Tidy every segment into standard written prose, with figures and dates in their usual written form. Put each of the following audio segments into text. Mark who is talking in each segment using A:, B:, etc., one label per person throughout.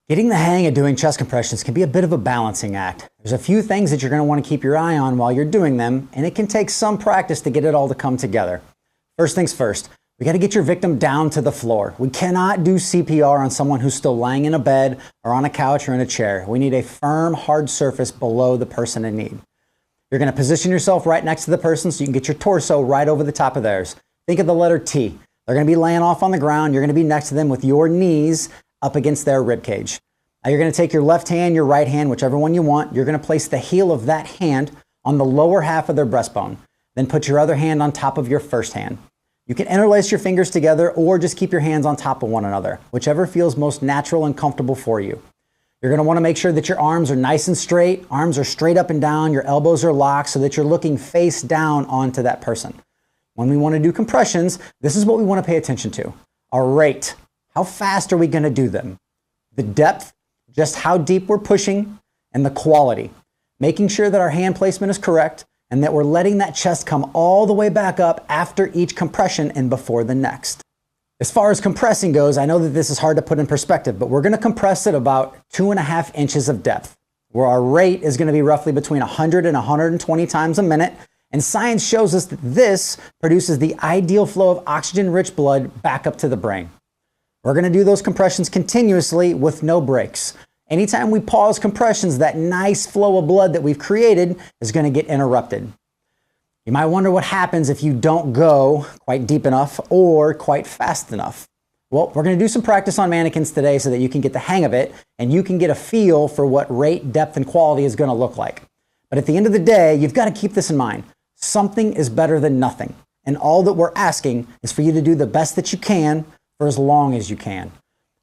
A: Getting the hang of doing chest compressions can be a bit of a balancing act. There's a few things that you're going to want to keep your eye on while you're doing them, and it can take some practice to get it all to come together. First things first, we got to get your victim down to the floor. We cannot do CPR on someone who's still lying in a bed or on a couch or in a chair. We need a firm, hard surface below the person in need. You're going to position yourself right next to the person so you can get your torso right over the top of theirs. Think of the letter T. They're going to be laying off on the ground. You're going to be next to them with your knees up against their rib cage. Now you're going to take your left hand, your right hand, whichever one you want. You're going to place the heel of that hand on the lower half of their breastbone. Then put your other hand on top of your first hand. You can interlace your fingers together or just keep your hands on top of one another, whichever feels most natural and comfortable for you. You're going to want to make sure that your arms are nice and straight. Arms are straight up and down. Your elbows are locked so that you're looking face down onto that person. When we want to do compressions, this is what we want to pay attention to. Our rate. How fast are we going to do them? The depth, just how deep we're pushing, and the quality. Making sure that our hand placement is correct and that we're letting that chest come all the way back up after each compression and before the next. As far as compressing goes, I know that this is hard to put in perspective, but we're going to compress at about 2.5 inches of depth, where our rate is going to be roughly between 100 and 120 times a minute. And science shows us that this produces the ideal flow of oxygen-rich blood back up to the brain. We're going to do those compressions continuously with no breaks. Anytime we pause compressions, that nice flow of blood that we've created is going to get interrupted. You might wonder what happens if you don't go quite deep enough or quite fast enough. Well, we're going to do some practice on mannequins today so that you can get the hang of it and you can get a feel for what rate, depth, and quality is going to look like. But at the end of the day, you've got to keep this in mind. Something is better than nothing. And all that we're asking is for you to do the best that you can for as long as you can.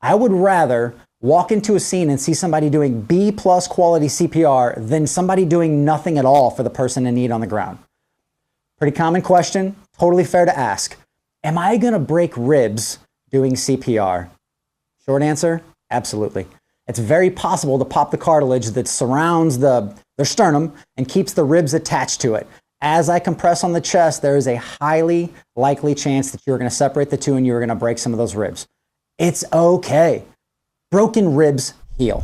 A: I would rather walk into a scene and see somebody doing B+ quality CPR than somebody doing nothing at all for the person in need on the ground. Pretty common question, totally fair to ask. Am I going to break ribs doing CPR? Short answer, absolutely. It's very possible to pop the cartilage that surrounds their sternum and keeps the ribs attached to it. As I compress on the chest, there is a highly likely chance that you're going to separate the two and you're going to break some of those ribs. It's okay. Broken ribs heal.